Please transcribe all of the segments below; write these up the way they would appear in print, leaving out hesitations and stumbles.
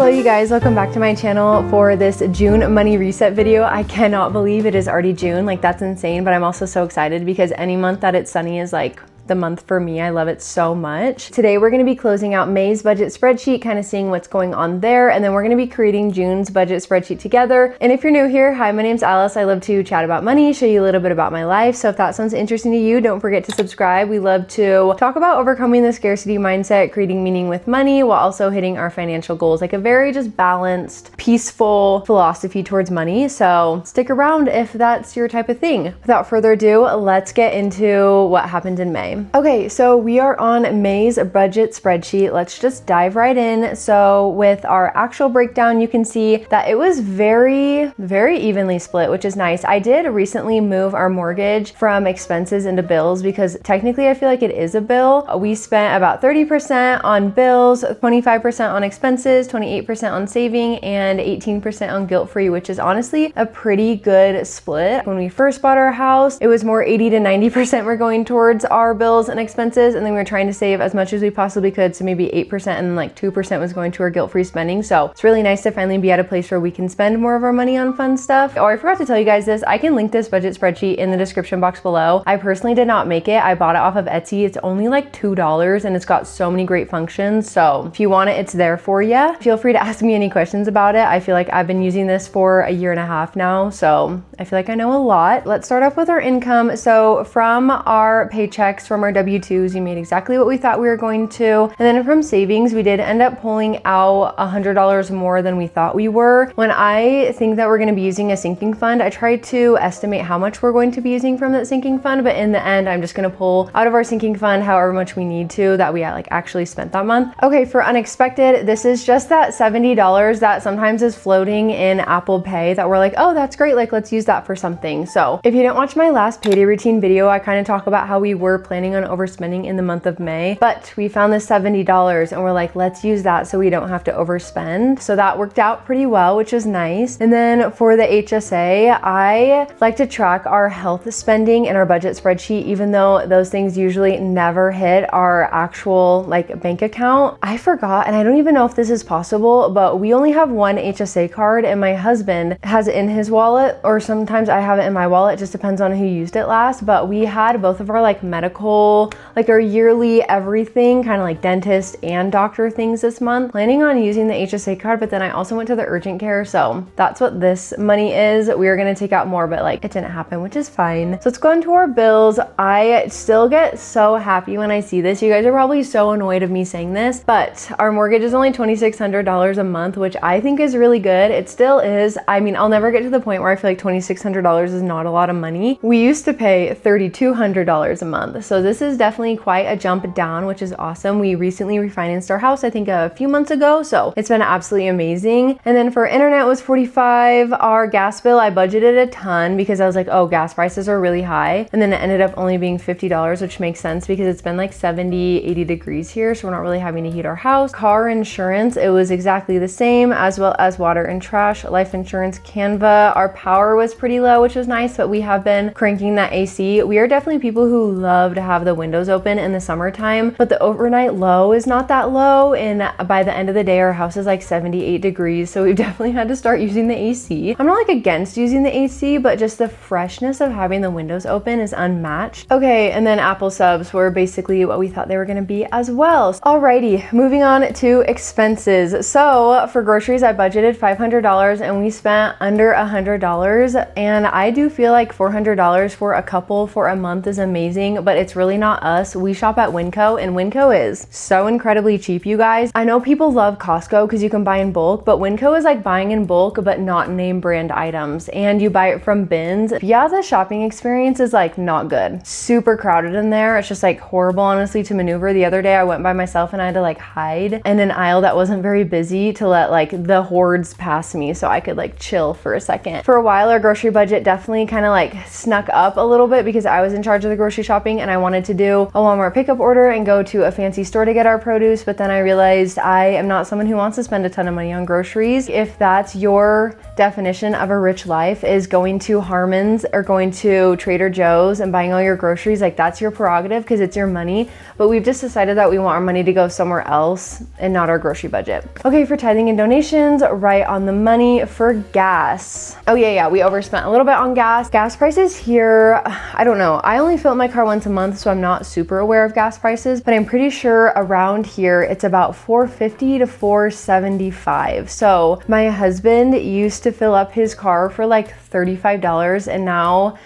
Hello you guys, welcome back to my channel for this June money reset video. I cannot believe it is already June, like that's insane, but I'm also so excited because any month that it's sunny is like the month for me. I love it so much. Today we're gonna be closing out May's budget spreadsheet, kind of seeing what's going on there, and then we're gonna be creating June's budget spreadsheet together. And if you're new here, hi, my name's Alice. I love to chat about money, show you a little bit about my life. So if that sounds interesting to you, don't forget to subscribe. We love to talk about overcoming the scarcity mindset, creating meaning with money, while also hitting our financial goals, like a very just balanced, peaceful philosophy towards money. So stick around if that's your type of thing. Without further ado, let's get into what happened in May. Okay, so we are on May's budget spreadsheet. Let's just dive right in. So with our actual breakdown, you can see that it was very evenly split, which is nice. I did recently move our mortgage from expenses into bills because technically I feel like it is a bill. We spent about 30% on bills, 25% on expenses, 28% on saving, and 18% on guilt-free, which is honestly a pretty good split. When we first bought our house, it was more 80 to 90% were going towards our bills and expenses, and then we were trying to save as much as we possibly could, so maybe 8%, and then like 2% was going to our guilt-free spending. So it's really nice to finally be at a place where we can spend more of our money on fun stuff. Oh, I forgot to tell you guys this. I can link this budget spreadsheet in the description box below. I personally did not make it. I bought it off of Etsy. It's only like $2 and it's got so many great functions. So if you want it, it's there for you. Feel free to ask me any questions about it. I feel like I've been using this for a year and a half now, so I feel like I know a lot. Let's start off with our income. So from our paychecks, from our W-2s, we made exactly what we thought we were going to. And then from savings, we did end up pulling out $100 more than we thought we were. When I think that we're going to be using a sinking fund, I try to estimate how much we're going to be using from that sinking fund, but in the end, I'm just going to pull out of our sinking fund however much we need to that we like actually spent that month. Okay, for unexpected, this is just that $70 that sometimes is floating in Apple Pay that we're like, oh, that's great, like let's use that for something. So if you didn't watch my last payday routine video, I kind of talk about how we were planning on overspending in the month of May, but we found this $70 and we're like, let's use that so we don't have to overspend. So that worked out pretty well, which is nice. And then for the HSA, I like to track our health spending in our budget spreadsheet, even though those things usually never hit our actual like bank account. I forgot, and I don't even know if this is possible, but we only have one HSA card and my husband has it in his wallet, or sometimes I have it in my wallet, it just depends on who used it last. But we had both of our like medical, like our yearly everything, kind of like dentist and doctor things this month, planning on using the HSA card, but then I also went to the urgent care, so that's what this money is. We were gonna take out more, but like it didn't happen, which is fine. So let's go into our bills. I still get so happy when I see this. You guys are probably so annoyed of me saying this, but our mortgage is only $2,600 a month, which I think is really good. It still is. I mean, I'll never get to the point where I feel like $2,600 is not a lot of money. We used to pay $3,200 a month, so this is definitely quite a jump down, which is awesome. We recently refinanced our house, I think a few months ago, so it's been absolutely amazing. And then for internet was $45. Our gas bill, I budgeted a ton because I was like, oh, gas prices are really high. And then it ended up only being $50, which makes sense because it's been like 70, 80 degrees here, so we're not really having to heat our house. Car insurance, it was exactly the same, as well as water and trash, life insurance, Canva. Our power was pretty low, which was nice, but we have been cranking that AC. We are definitely people who love to have the windows open in the summertime, but the overnight low is not that low, and by the end of the day our house is like 78 degrees, so we've definitely had to start using the AC. I'm not like against using the AC, but just the freshness of having the windows open is unmatched. Okay, and then Apple subs were basically what we thought they were going to be as well. Alrighty, moving on to expenses. So for groceries, I budgeted $500 and we spent under $100, and I do feel like $400 for a couple for a month is amazing, but it's really not us. We shop at Winco, and Winco is so incredibly cheap, you guys. I know people love Costco because you can buy in bulk, but Winco is like buying in bulk but not name brand items, and you buy it from bins. Yeah, the shopping experience is like not good. Super crowded in there. It's just like horrible, honestly, to maneuver. The other day I went by myself and I had to like hide in an aisle that wasn't very busy to let like the hordes pass me so I could like chill for a second. For a while, our grocery budget definitely kind of like snuck up a little bit because I was in charge of the grocery shopping and I wanted to do a Walmart pickup order and go to a fancy store to get our produce, but then I realized I am not someone who wants to spend a ton of money on groceries. If that's your definition of a rich life, is going to Harmon's or going to Trader Joe's and buying all your groceries, like that's your prerogative because it's your money. But we've just decided that we want our money to go somewhere else and not our grocery budget. Okay, for tithing and donations, right on the money. For gas. Oh yeah, we overspent a little bit on gas. Gas prices here, I don't know. I only fill up my car once a month, so I'm not super aware of gas prices, but I'm pretty sure around here it's about $4.50 to $4.75. So my husband used to fill up his car for like $35, and now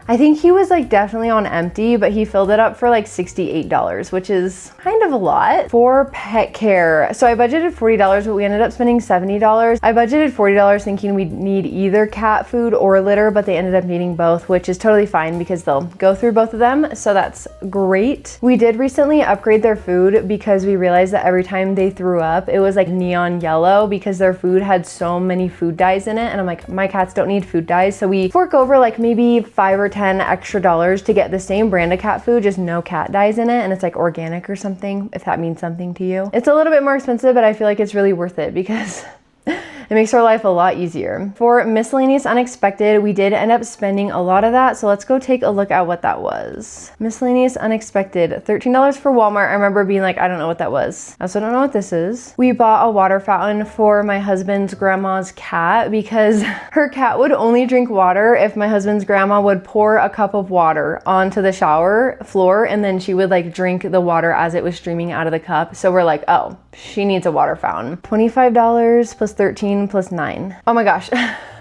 I think he was like definitely on empty, but he filled it up for like $68, which is kind of a lot. For pet care, so I budgeted $40, but we ended up spending $70. I budgeted $40 thinking we'd need either cat food or litter, but they ended up needing both, which is totally fine because they'll go through both of them, so that's great. We did recently upgrade their food because we realized that every time they threw up, it was like neon yellow because their food had so many food dyes in it, and I'm like, my cats don't need food dyes, so we fork over like maybe $5 or $10 extra to get the same brand of cat food, just no cat dyes in it, and it's like organic or something, if that means something to you. It's a little bit more expensive, but I feel like it's really worth it because it makes our life a lot easier. For miscellaneous unexpected, we did end up spending a lot of that, so let's go take a look at what that was. Miscellaneous unexpected, $13 for Walmart. I remember being like, I don't know what that was. I also don't know what this is. We bought a water fountain for my husband's grandma's cat because her cat would only drink water if my husband's grandma would pour a cup of water onto the shower floor, and then she would like drink the water as it was streaming out of the cup. So we're like, oh, she needs a water fountain. $25 plus 13 plus 9. Oh my gosh.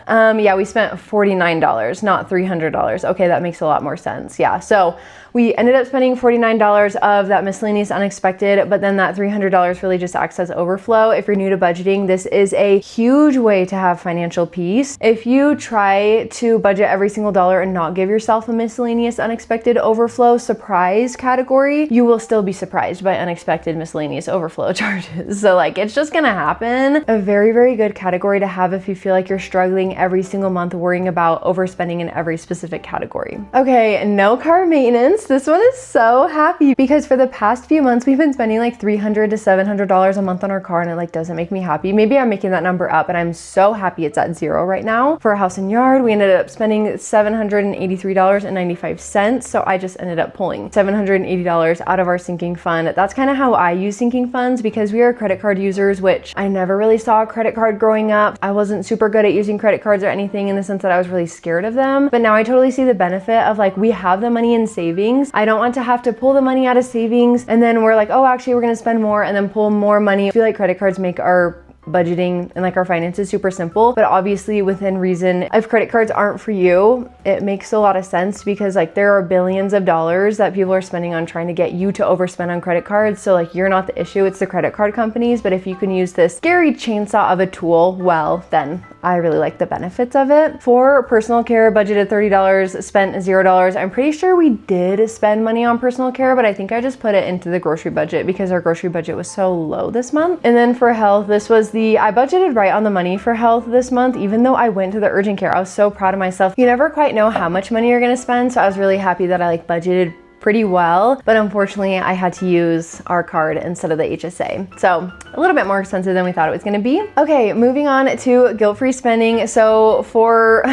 Yeah, we spent $49, not $300. Okay, that makes a lot more sense. Yeah, so we ended up spending $49 of that miscellaneous unexpected, but then that $300 really just acts as overflow. If you're new to budgeting, this is a huge way to have financial peace. If you try to budget every single dollar and not give yourself a miscellaneous unexpected overflow surprise category, you will still be surprised by unexpected miscellaneous overflow charges. So like, it's just gonna happen. A very, very good category to have if you feel like you're struggling every single month worrying about overspending in every specific category. Okay, no car maintenance. This one is so happy because for the past few months we've been spending like $300 to $700 a month on our car, and it like doesn't make me happy. Maybe I'm making that number up, and I'm so happy it's at zero right now. For a house and yard, we ended up spending $783.95. So I just ended up pulling $780 out of our sinking fund. That's kind of how I use sinking funds because we are credit card users, which I never really saw a credit card growing up. I wasn't super good at using credit cards or anything in the sense that I was really scared of them. But now I totally see the benefit of like, we have the money in savings. I don't want to have to pull the money out of savings and then we're like, oh, actually we're going to spend more and then pull more money. I feel like credit cards make our budgeting and like our finances super simple, but obviously within reason. If credit cards aren't for you, it makes a lot of sense because like there are billions of dollars that people are spending on trying to get you to overspend on credit cards. So like, you're not the issue, it's the credit card companies. But if you can use this scary chainsaw of a tool, well, then I really like the benefits of it. For personal care, budgeted $30, spent $0. I'm pretty sure we did spend money on personal care, but I think I just put it into the grocery budget because our grocery budget was so low this month. And then for health, this was I budgeted right on the money for health this month, even though I went to the urgent care. I was so proud of myself. You never quite know how much money you're gonna spend, so I was really happy that I like budgeted pretty well, but unfortunately I had to use our card instead of the HSA. So a little bit more expensive than we thought it was gonna be. Okay, moving on to guilt-free spending. So for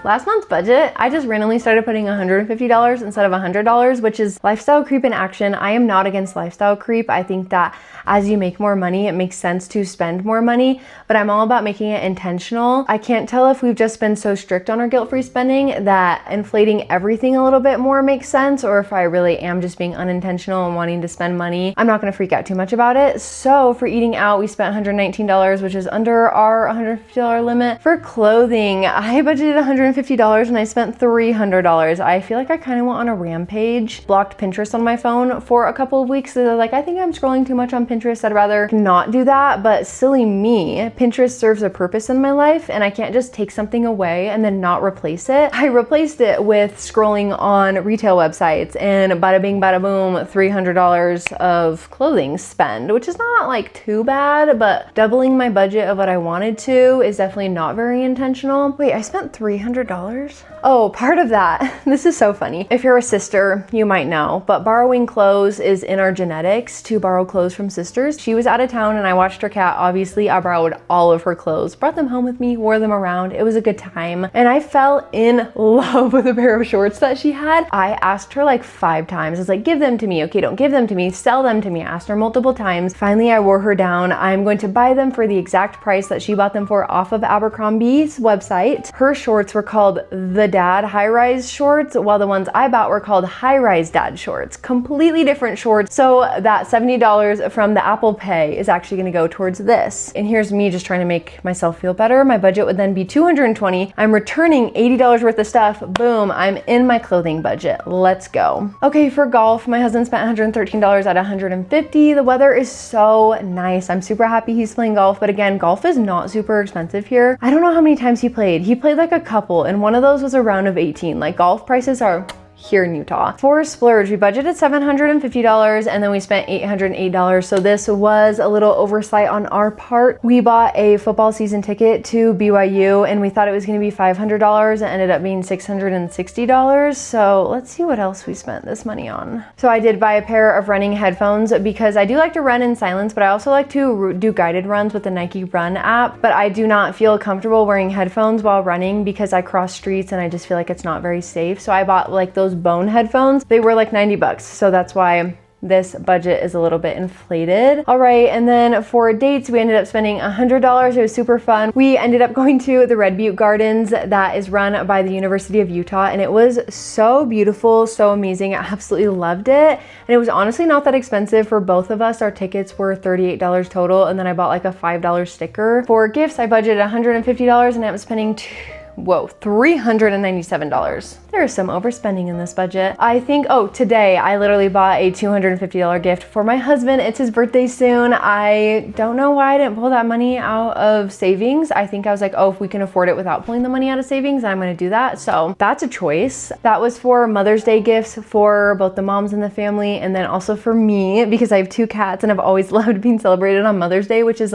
last month's budget, I just randomly started putting $150 instead of $100, which is lifestyle creep in action. I am not against lifestyle creep. I think that as you make more money, it makes sense to spend more money, but I'm all about making it intentional. I can't tell if we've just been so strict on our guilt-free spending that inflating everything a little bit more makes sense, or if I really am just being unintentional and wanting to spend money. I'm not gonna freak out too much about it. So for eating out, we spent $119, which is under our $150 limit. For clothing, I budgeted $150 and I spent $300. I feel like I kind of went on a rampage. Blocked Pinterest on my phone for a couple of weeks. So like, I think I'm scrolling too much on Pinterest. I'd rather not do that, but silly me, Pinterest serves a purpose in my life and I can't just take something away and then not replace it. I replaced it with scrolling on retail websites and then bada bing, bada boom, $300 of clothing spend, which is not like too bad, but doubling my budget of what I wanted to is definitely not very intentional. Wait, I spent $300? Oh, part of that, this is so funny. If you're a sister, you might know, but borrowing clothes is in our genetics to borrow clothes from sisters. She was out of town and I watched her cat. Obviously, I borrowed all of her clothes, brought them home with me, wore them around. It was a good time. And I fell in love with a pair of shorts that she had. I asked her like 5 times. I was like, give them to me. Okay, don't give them to me. Sell them to me. I asked her multiple times. Finally, I wore her down. I'm going to buy them for the exact price that she bought them for off of Abercrombie's website. Her shorts were called the Dad high-rise shorts, while the ones I bought were called high-rise dad shorts. Completely different shorts. So that $70 from the Apple Pay is actually gonna go towards this. And here's me just trying to make myself feel better. My budget would then be $220. I'm returning $80 worth of stuff. Boom, I'm in my clothing budget. Let's go. Okay, for golf, my husband spent $113 at $150. The weather is so nice. I'm super happy he's playing golf, but again, golf is not super expensive here. I don't know how many times he played. He played like a couple, and one of those was a round of 18. Like, golf prices are here in Utah. For splurge, we budgeted $750 and then we spent $808. So this was a little oversight on our part. We bought a football season ticket to BYU and we thought it was gonna be $500. It ended up being $660. So let's see what else we spent this money on. So I did buy a pair of running headphones because I do like to run in silence, but I also like to do guided runs with the Nike Run app. But I do not feel comfortable wearing headphones while running because I cross streets and I just feel like it's not very safe. So I bought like those Bone headphones. They were like $90, so that's why this budget is a little bit inflated. All right, and then for dates, we ended up spending $100. It was super fun. We ended up going to the Red Butte Gardens that is run by the University of Utah, and it was so beautiful, so amazing. I absolutely loved it. And it was honestly not that expensive for both of us. Our tickets were $38 total, and then I bought like a $5 sticker. For gifts, I budgeted $150 and I was spending $397. There is some overspending in this budget. I think, oh, today I literally bought a $250 gift for my husband. It's his birthday soon. I don't know why I didn't pull that money out of savings. I think I was like, oh, if we can afford it without pulling the money out of savings, I'm gonna do that. So that's a choice. That was for Mother's Day gifts for both the moms in the family and then also for me because I have 2 cats and I've always loved being celebrated on Mother's Day, which is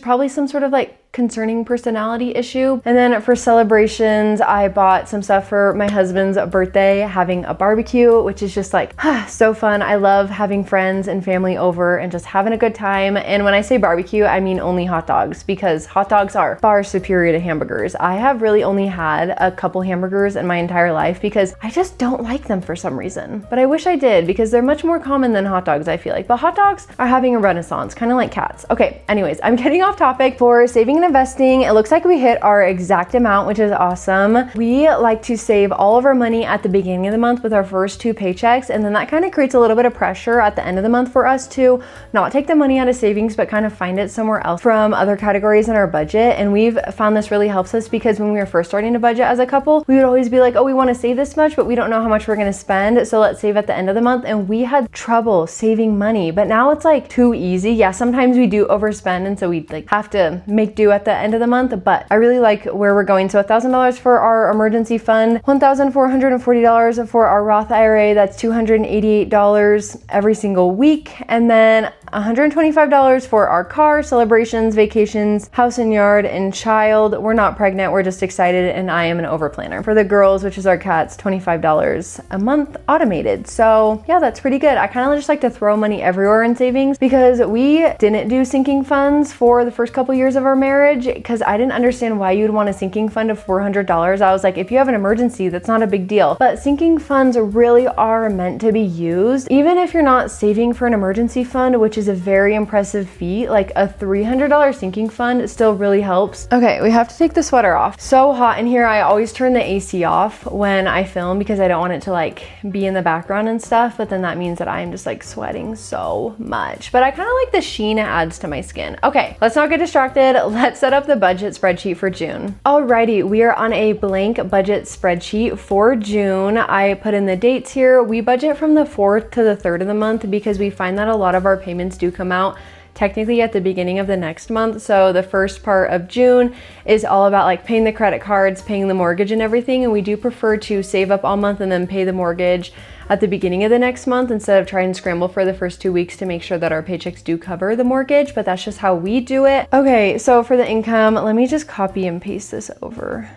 probably some sort of like concerning personality issue. And then for celebrations, I bought some stuff for my husband's birthday, having a barbecue, which is just like so fun. I love having friends and family over and just having a good time. And when I say barbecue, I mean only hot dogs because hot dogs are far superior to hamburgers. I have really only had a couple hamburgers in my entire life because I just don't like them for some reason. But I wish I did because they're much more common than hot dogs, I feel like. But hot dogs are having a renaissance, kind of like cats. Okay, anyways, I'm getting off topic. For saving and investing, it looks like we hit our exact amount, which is awesome. We like to save all of our money at the beginning of the month with our first 2 paychecks, and then that kind of creates a little bit of pressure at the end of the month for us to not take the money out of savings but kind of find it somewhere else from other categories in our budget. And we've found this really helps us because when we were first starting to budget as a couple, we would always be like, oh, we want to save this much but we don't know how much we're going to spend, so let's save at the end of the month. And we had trouble saving money, but now it's like too easy. Yeah, sometimes we do overspend and so we like have to make do at the end of the month, but I really like where we're going. So $1,000 for our emergency fund, $1,440 for our Roth IRA, that's $288 every single week, and then $125 for our car, celebrations, vacations, house and yard, and child. We're not pregnant, we're just excited, and I am an overplanner. For the girls, which is our cats, $25 a month automated. So yeah, that's pretty good. I kind of just like to throw money everywhere in savings because we didn't do sinking funds for the first couple years of our marriage because I didn't understand why you'd want a sinking fund of $400. I was like, if you have an emergency, that's not a big deal. But sinking funds really are meant to be used. Even if you're not saving for an emergency fund, which is a very impressive feat, like a $300 sinking fund still really helps. Okay, we have to take the sweater off. So hot in here. I always turn the AC off when I film because I don't want it to like be in the background and stuff, but then that means that I'm just like sweating so much. But I kind of like the sheen it adds to my skin. Okay, let's not get distracted. Let's set up the budget spreadsheet for June. Alrighty, we are on a blank budget spreadsheet for June. I put in the dates here. We budget from the 4th to the 3rd of the month because we find that a lot of our payments do come out technically at the beginning of the next month. So the first part of June is all about like paying the credit cards, paying the mortgage and everything. And we do prefer to save up all month and then pay the mortgage at the beginning of the next month instead of trying to scramble for the first 2 weeks to make sure that our paychecks do cover the mortgage, but that's just how we do it. Okay, so for the income, let me just copy and paste this over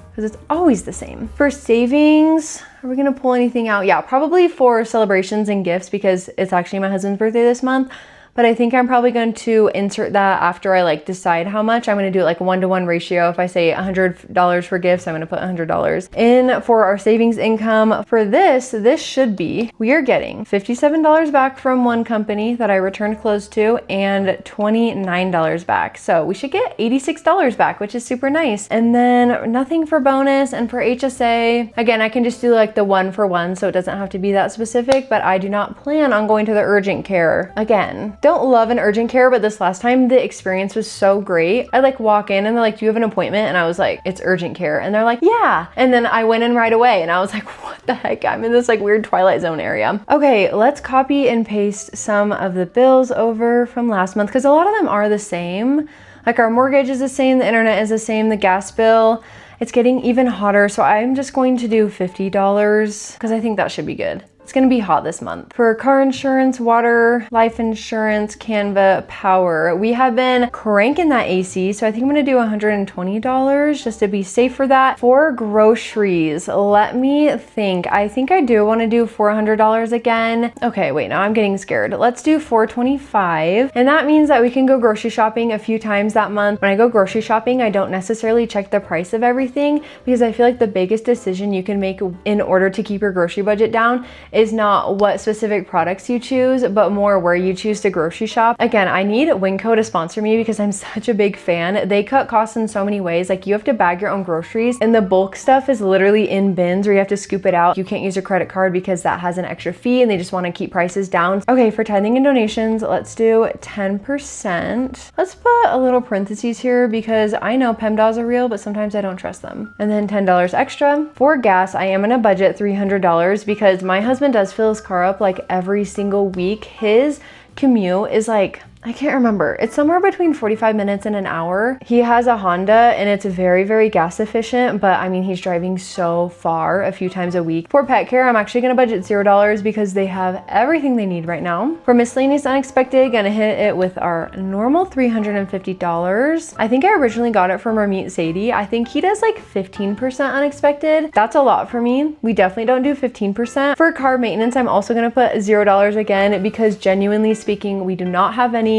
because it's always the same. For savings, are we gonna pull anything out? Yeah, probably for celebrations and gifts because it's actually my husband's birthday this month. But I think I'm probably going to insert that after I like decide how much. I'm going to do it like 1-to-1 ratio. If I say $100 for gifts, I'm going to put $100 in for our savings income. For this should be, we are getting $57 back from one company that I returned clothes to and $29 back. So we should get $86 back, which is super nice. And then nothing for bonus, and for HSA, again, I can just do like the 1-for-1, so it doesn't have to be that specific, but I do not plan on going to the urgent care again. Don't love an urgent care, but this last time the experience was so great. I like walk in and they're like, do you have an appointment? And I was like, it's urgent care. And they're like, yeah. And then I went in right away and I was like, what the heck? I'm in this like weird Twilight Zone area. Okay, let's copy and paste some of the bills over from last month because a lot of them are the same. Like our mortgage is the same, the internet is the same, the gas bill. It's getting even hotter. So I'm just going to do $50 because I think that should be good. It's gonna be hot this month. For car insurance, water, life insurance, Canva, power, we have been cranking that AC, so I think I'm gonna do $120 just to be safe for that. For groceries, let me think. I think I do wanna do $400 again. Okay, wait, now I'm getting scared. Let's do $425, and that means that we can go grocery shopping a few times that month. When I go grocery shopping, I don't necessarily check the price of everything because I feel like the biggest decision you can make in order to keep your grocery budget down is not what specific products you choose, but more where you choose to grocery shop. Again, I need Winco to sponsor me because I'm such a big fan. They cut costs in so many ways. Like you have to bag your own groceries and the bulk stuff is literally in bins where you have to scoop it out. You can't use your credit card because that has an extra fee and they just want to keep prices down. Okay, for tithing and donations, let's do 10%. Let's put a little parentheses here because I know PEMDAS are real, but sometimes I don't trust them. And then $10 extra. For gas, I am gonna budget $300 because my husband does fill his car up like every single week. His commute is like, I can't remember. It's somewhere between 45 minutes and an hour. He has a Honda and it's very, very gas efficient, but I mean, he's driving so far a few times a week. For pet care, I'm actually gonna budget $0 because they have everything they need right now. For miscellaneous unexpected, gonna hit it with our normal $350. I think I originally got it from Ramit Sadie. I think he does like 15% unexpected. That's a lot for me. We definitely don't do 15%. For car maintenance, I'm also gonna put $0 again because genuinely speaking, we do not have any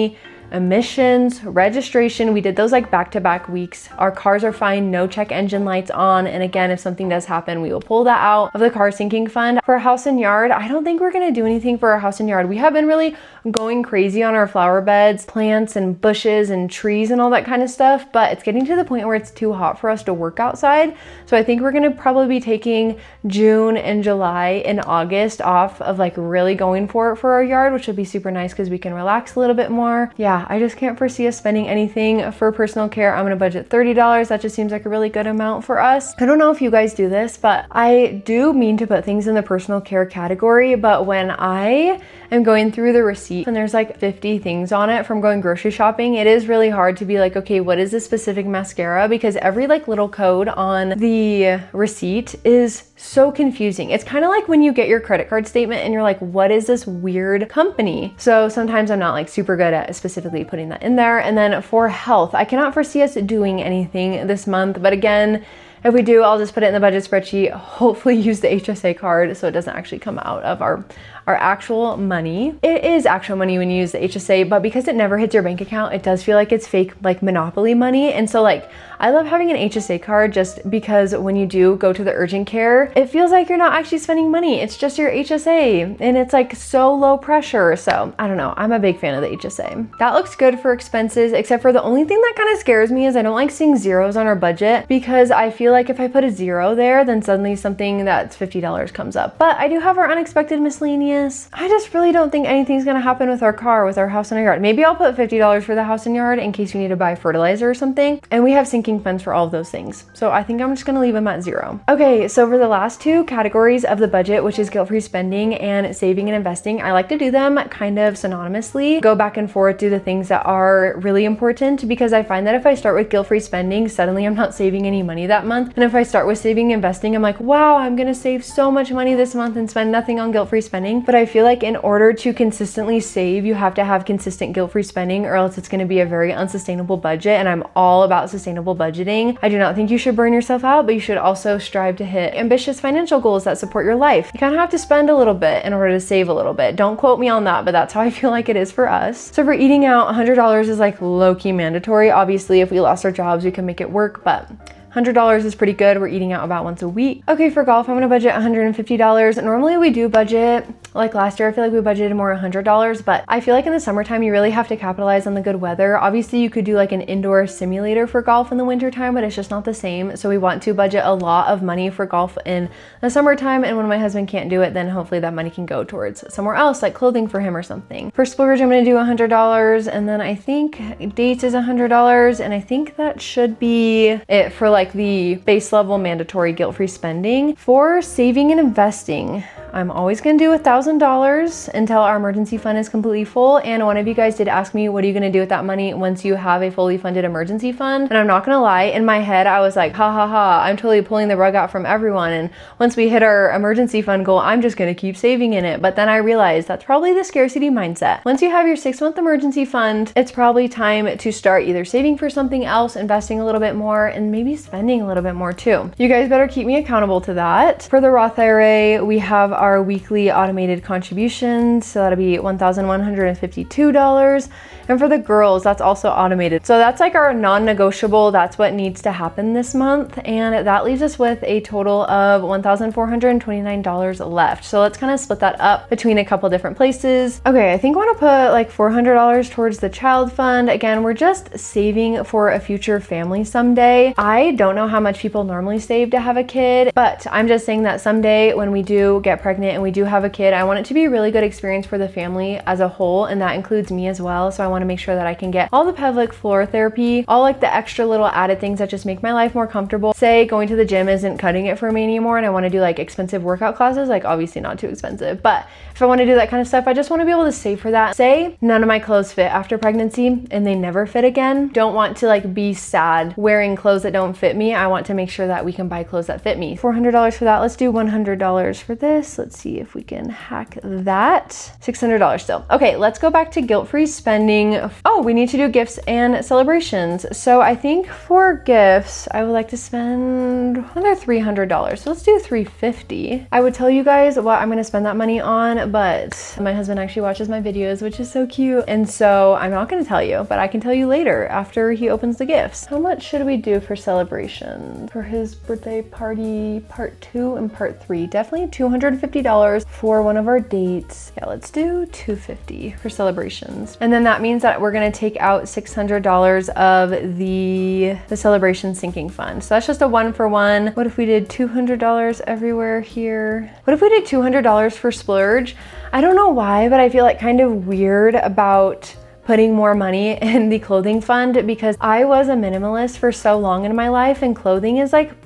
emissions, registration. We did those like back-to-back weeks. Our cars are fine, no check engine lights on. And again, if something does happen, we will pull that out of the car sinking fund. For house and yard, I don't think we're gonna do anything for our house and yard. We have been really going crazy on our flower beds, plants and bushes and trees and all that kind of stuff, but it's getting to the point where it's too hot for us to work outside. So I think we're gonna probably be taking June and July and August off of like really going for it for our yard, which would be super nice because we can relax a little bit more. Yeah, I just can't foresee us spending anything for personal care. I'm gonna budget $30. That just seems like a really good amount for us. I don't know if you guys do this, but I do mean to put things in the personal care category, but when I am going through the receipt and there's like 50 things on it from going grocery shopping, it is really hard to be like, okay, what is this specific mascara? Because every like little code on the receipt is so confusing. It's kind of like when you get your credit card statement and you're like, what is this weird company? So sometimes I'm not like super good at specifically putting that in there. And then for health, I cannot foresee us doing anything this month, but again, if we do, I'll just put it in the budget spreadsheet, hopefully use the HSA card so it doesn't actually come out of our actual money. It is actual money when you use the HSA, but because it never hits your bank account, it does feel like it's fake, like Monopoly money. And so like, I love having an HSA card just because when you do go to the urgent care, it feels like you're not actually spending money. It's just your HSA and it's like so low pressure. So I don't know, I'm a big fan of the HSA. That looks good for expenses, except for the only thing that kind of scares me is I don't like seeing zeros on our budget because I feel like if I put a zero there, then suddenly something that's $50 comes up. But I do have our unexpected miscellaneous. I just really don't think anything's gonna happen with our car, with our house and our yard. Maybe I'll put $50 for the house and yard in case we need to buy fertilizer or something. And we have sinking sinking funds for all of those things. So I think I'm just gonna leave them at 0. Okay, so for the last two categories of the budget, which is guilt-free spending and saving and investing, I like to do them kind of synonymously, go back and forth, do the things that are really important, because I find that if I start with guilt-free spending, suddenly I'm not saving any money that month. And if I start with saving and investing, I'm like, wow, I'm gonna save so much money this month and spend nothing on guilt-free spending. But I feel like in order to consistently save, you have to have consistent guilt-free spending, or else it's gonna be a very unsustainable budget. And I'm all about sustainable budgeting. I do not think you should burn yourself out, but you should also strive to hit ambitious financial goals that support your life. You kind of have to spend a little bit in order to save a little bit. Don't quote me on that, but that's how I feel like it is for us. So for eating out, $100 is like low-key mandatory. Obviously, if we lost our jobs, we can make it work, but $100 is pretty good. We're eating out about once a week. Okay, for golf, I'm gonna budget $150. Normally we do budget, like last year, I feel like we budgeted more $100, but I feel like in the summertime, you really have to capitalize on the good weather. Obviously, you could do like an indoor simulator for golf in the wintertime, but it's just not the same. So we want to budget a lot of money for golf in the summertime. And when my husband can't do it, then hopefully that money can go towards somewhere else, like clothing for him or something. For splurge, I'm gonna do $100. And then I think dates is $100. And I think that should be it for like the base level mandatory guilt-free spending. For saving and investing, I'm always gonna do $1,000 until our emergency fund is completely full. And one of you guys did ask me, what are you gonna do with that money once you have a fully funded emergency fund? And I'm not gonna lie, in my head, I was like, ha ha ha, I'm totally pulling the rug out from everyone. And once we hit our emergency fund goal, I'm just gonna keep saving in it. But then I realized that's probably the scarcity mindset. Once you have your 6-month emergency fund, it's probably time to start either saving for something else, investing a little bit more, and maybe spending a little bit more too. You guys better keep me accountable to that. For the Roth IRA, we have our weekly automated contributions. So that'll be $1,152. And for the girls, that's also automated. So that's like our non-negotiable. That's what needs to happen this month. And that leaves us with a total of $1,429 left. So let's kind of split that up between a couple different places. Okay, I think I want to put like $400 towards the child fund. Again, we're just saving for a future family someday. I don't know how much people normally save to have a kid, but I'm just saying that someday when we do get pregnant and we do have a kid, I want it to be a really good experience for the family as a whole, and that includes me as well. So I want to make sure that I can get all the pelvic floor therapy, all like the extra little added things that just make my life more comfortable. Say going to the gym isn't cutting it for me anymore and I want to do like expensive workout classes, like obviously not too expensive, but if I want to do that kind of stuff, I just want to be able to save for that. Say none of my clothes fit after pregnancy and they never fit again. Don't want to like be sad wearing clothes that don't fit me. I want to make sure that we can buy clothes that fit me. $400 for that. Let's do $100 for this. Let's see if we can hack that. $600 still. Okay, let's go back to guilt-free spending. Oh, we need to do gifts and celebrations. So I think for gifts, I would like to spend another $300. So let's do $350. I would tell you guys what I'm going to spend that money on, but my husband actually watches my videos, which is so cute. And so I'm not going to tell you, but I can tell you later after he opens the gifts. How much should we do for celebration for his birthday party part 2 and part 3? Definitely $250 for one of our dates. Yeah, let's do $250 for celebrations. And then that means that we're going to take out $600 of the celebration sinking fund. So that's just a 1-for-1. What if we did $200 everywhere here? What if we did $200 for splurge? I don't know why, but I feel like kind of weird about putting more money in the clothing fund because I was a minimalist for so long in my life and clothing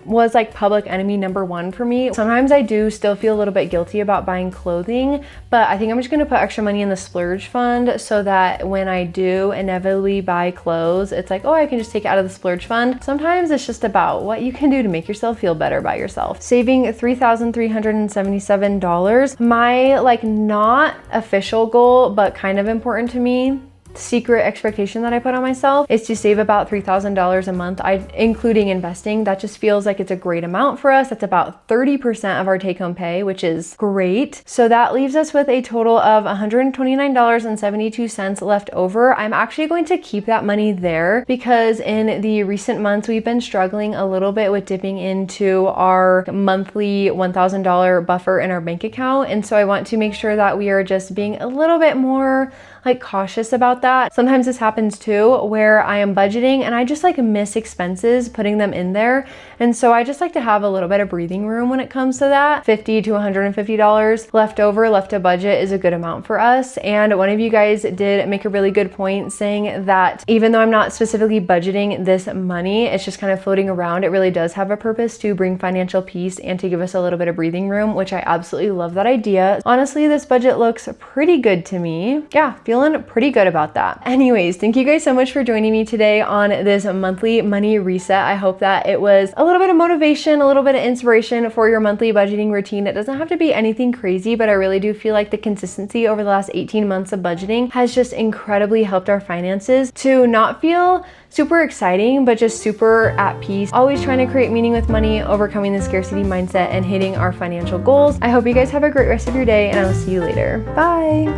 was like public enemy number 1 for me. Sometimes I do still feel a little bit guilty about buying clothing, but I think I'm just gonna put extra money in the splurge fund so that when I do inevitably buy clothes, it's like, oh, I can just take it out of the splurge fund. Sometimes it's just about what you can do to make yourself feel better about yourself. Saving $3,377. My like not official goal, but kind of important to me, secret expectation that I put on myself is to save about $3,000 a month, including investing. That just feels like it's a great amount for us. That's about 30% of our take-home pay, which is great. So that leaves us with a total of $129.72 left over. I'm actually going to keep that money there because in the recent months, we've been struggling a little bit with dipping into our monthly $1,000 buffer in our bank account. And so I want to make sure that we are just being a little bit more like cautious about that. Sometimes this happens too, where I am budgeting and I just like miss expenses putting them in there. And so I just like to have a little bit of breathing room when it comes to that. $50 to $150 left to budget is a good amount for us. And one of you guys did make a really good point saying that even though I'm not specifically budgeting this money, it's just kind of floating around, it really does have a purpose to bring financial peace and to give us a little bit of breathing room, which I absolutely love that idea. Honestly, this budget looks pretty good to me. Yeah, feeling pretty good about that. Anyways, thank you guys so much for joining me today on this monthly money reset. I hope that it was a little bit of motivation, a little bit of inspiration for your monthly budgeting routine. It doesn't have to be anything crazy, but I really do feel like the consistency over the last 18 months of budgeting has just incredibly helped our finances to not feel super exciting, but just super at peace. Always trying to create meaning with money, overcoming the scarcity mindset, and hitting our financial goals. I hope you guys have a great rest of your day, and I will see you later. Bye.